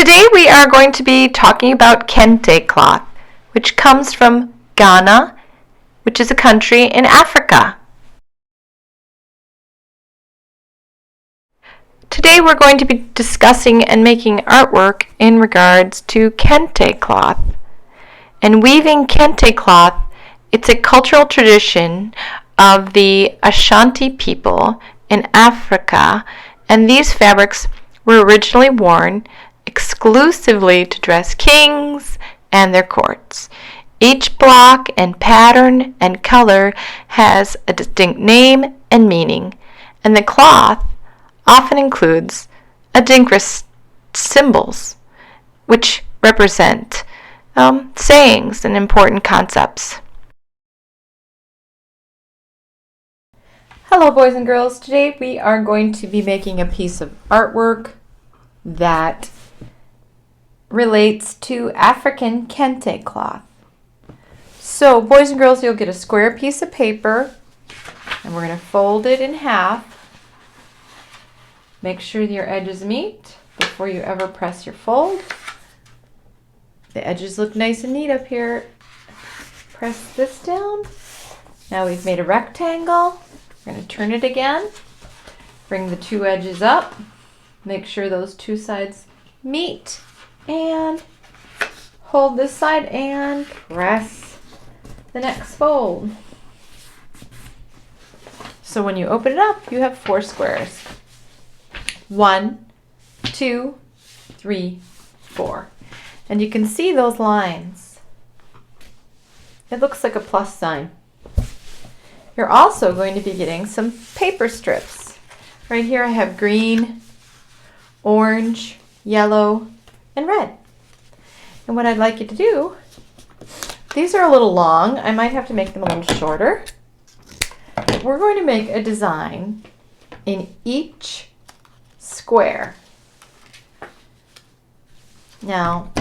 Today we are going to be talking about KENTE cloth, which comes from Ghana, which is a country in Africa. Today we're going to be discussing and making artwork in regards to KENTE cloth. And weaving KENTE cloth, it's a cultural tradition of the Ashanti people in Africa, and these fabrics were originally worn exclusively to dress kings and their courts. Each block and pattern and color has a distinct name and meaning, and the cloth often includes adinkra symbols, which represent sayings and important concepts. Hello boys and girls, today we are going to be making a piece of artwork that relates to African KENTE cloth. So boys and girls, you'll get a square piece of paper and we're going to fold it in half. Make sure your edges meet before you ever press your fold. The edges look nice and neat up here. Press this down. Now we've made a rectangle. We're going to turn it again. Bring the two edges up. Make sure those two sides meet. And hold this side and press the next fold. So when you open it up, you have 4 squares. 1, 2, 3, 4. And you can see those lines. It looks like a plus sign. You're also going to be getting some paper strips. Right here I have green, orange, yellow, and red. And what I'd like you to do, these are a little long. I might have to make them a little shorter. We're going to make a design in each square. Now,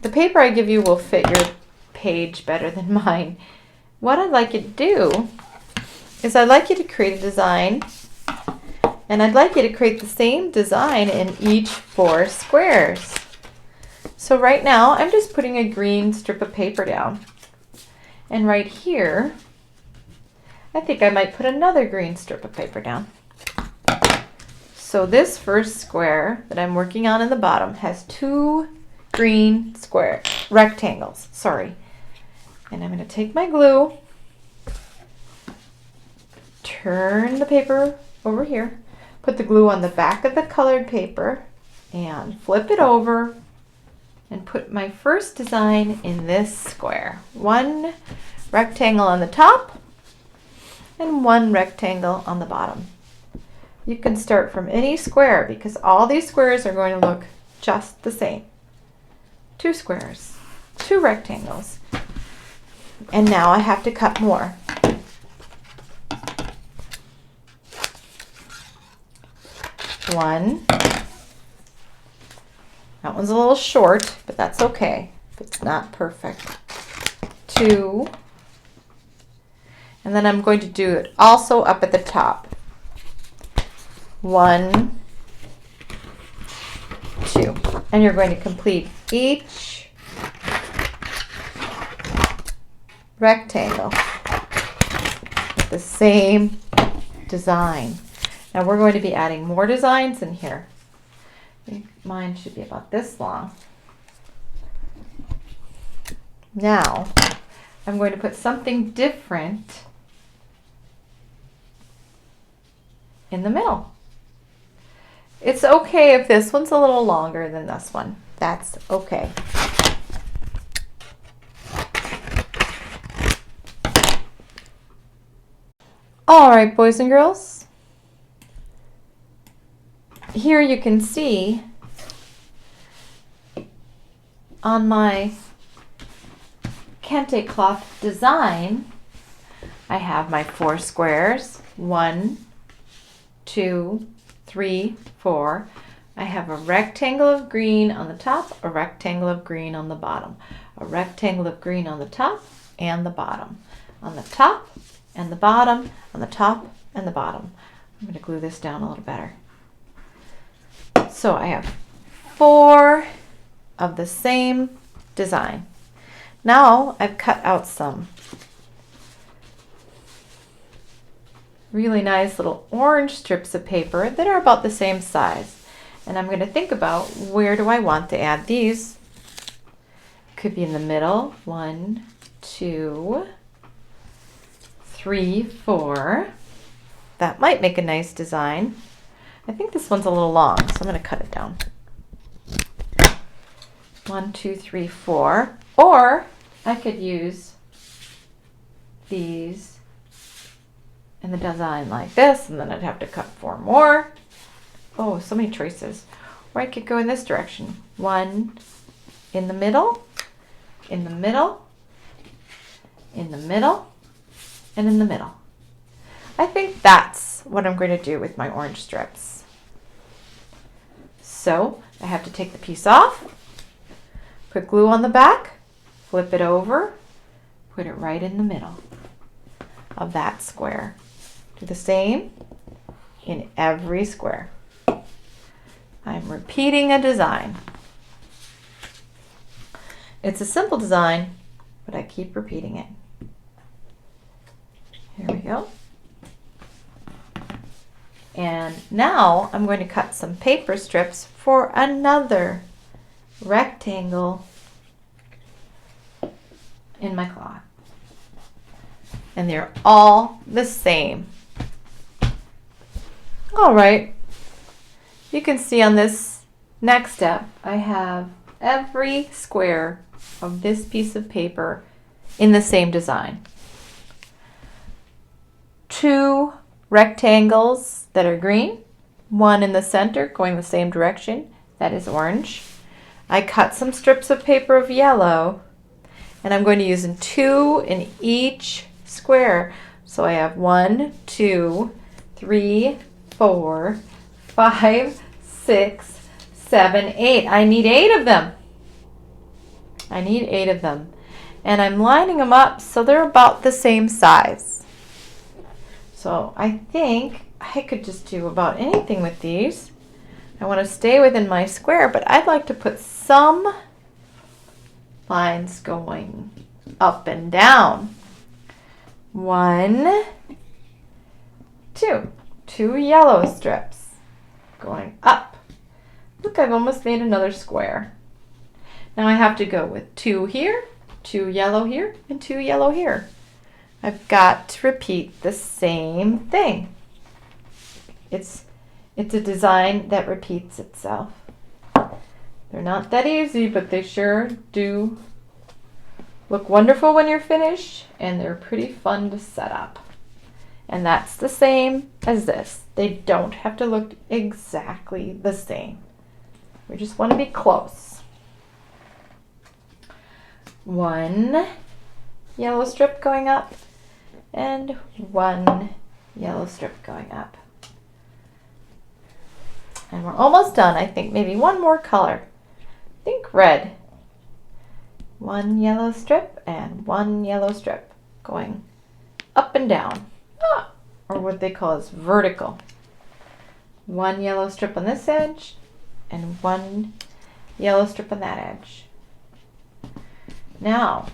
the paper I give you will fit your page better than mine. What I'd like you to do is I'd like you to create a design, and I'd like you to create the same design in each 4 squares. So right now, I'm just putting a green strip of paper down. And right here, I think I might put another green strip of paper down. So this first square that I'm working on in the bottom has 2 green rectangles, sorry. And I'm going to take my glue, turn the paper over here, put the glue on the back of the colored paper, and flip it over, and put my first design in this square. 1 rectangle on the top, and 1 rectangle on the bottom. You can start from any square because all these squares are going to look just the same. 2 squares, 2 rectangles. And now I have to cut more. One. That one's a little short, but that's okay. It's not perfect. 2. And then I'm going to do it also up at the top. 1, 2. And you're going to complete each rectangle with the same design. Now we're going to be adding more designs in here. I think mine should be about this long. Now I'm going to put something different in the middle. It's okay if this one's a little longer than this one. That's okay. All right, boys and girls. Here you can see on my KENTE cloth design, I have my 4 squares. 1, 2, 3, 4. I have a rectangle of green on the top, a rectangle of green on the bottom, a rectangle of green on the top and the bottom, on the top and the bottom, on the top and the bottom. I'm going to glue this down a little better. So I have 4 of the same design. Now I've cut out some really nice little orange strips of paper that are about the same size. And I'm going to think about, where do I want to add these? Could be in the middle. 1, 2, 3, 4. That might make a nice design. I think this one's a little long, so I'm going to cut it down. 1, 2, 3, 4. Or I could use these in the design like this, and then I'd have to cut 4 more. Oh, so many choices. Or I could go in this direction. 1 in the middle, in the middle, in the middle, and in the middle. I think that's what I'm going to do with my orange strips. So I have to take the piece off, put glue on the back, flip it over, put it right in the middle of that square. Do the same in every square. I'm repeating a design. It's a simple design, but I keep repeating it. Here we go. And now I'm going to cut some paper strips for another rectangle in my cloth. And they're all the same. All right. You can see on this next step, I have every square of this piece of paper in the same design. 2 rectangles that are green, 1 in the center going the same direction, that is orange. I cut some strips of paper of yellow, and I'm going to use 2 in each square. So I have 1, 2, 3, 4, 5, 6, 7, 8. I need 8 of them. I need 8 of them. And I'm lining them up so they're about the same size. So I think I could just do about anything with these. I want to stay within my square, but I'd like to put some lines going up and down. 1, 2. 2 yellow strips going up. Look, I've almost made another square. Now I have to go with 2 here, 2 yellow here, and 2 yellow here. I've got to repeat the same thing. It's a design that repeats itself. They're not that easy, but they sure do look wonderful when you're finished, and they're pretty fun to set up. And that's the same as this. They don't have to look exactly the same. We just want to be close. 1 yellow strip going up, and 1 yellow strip going up. And we're almost done. I think maybe 1 more color. I think red. 1 yellow strip and 1 yellow strip going up and down. Or what they call is vertical. 1 yellow strip on this edge and 1 yellow strip on that edge. Now,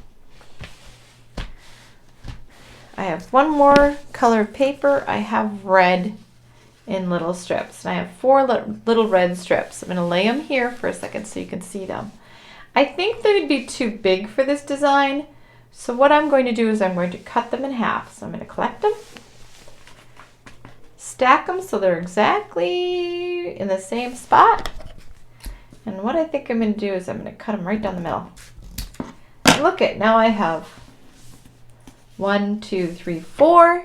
I have 1 more color of paper. I have red in little strips. And I have 4 little red strips. I'm going to lay them here for a second so you can see them. I think they'd be too big for this design. So what I'm going to do is I'm going to cut them in half. So I'm going to collect them, stack them so they're exactly in the same spot. And what I think I'm going to do is I'm going to cut them right down the middle. And look at, now I have 1, 2, 3, 4,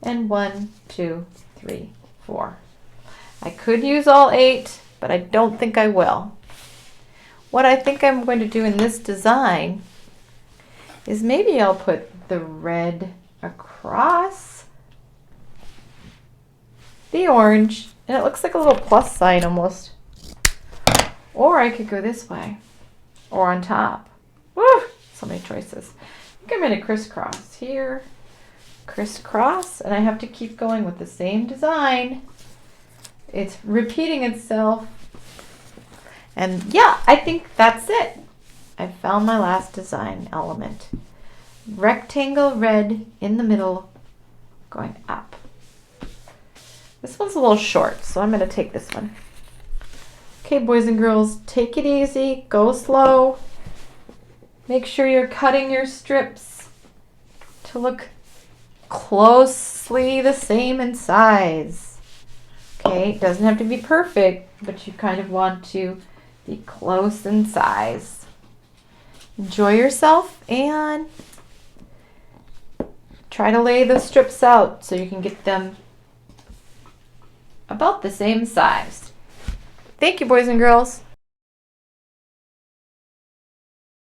and 1, 2, 3, 4. I could use all 8, but I don't think I will. What I think I'm going to do in this design is maybe I'll put the red across the orange, and it looks like a little plus sign almost. Or I could go this way, or on top. Woo! So many choices. I think I'm going to crisscross here, crisscross, and I have to keep going with the same design. It's repeating itself. And yeah, I think that's it. I found my last design element. Rectangle red in the middle going up. This one's a little short, so I'm going to take this one. Okay, boys and girls, take it easy, go slow. Make sure you're cutting your strips to look closely the same in size. Okay, it doesn't have to be perfect, but you kind of want to be close in size. Enjoy yourself and try to lay the strips out so you can get them about the same size. Thank you, boys and girls.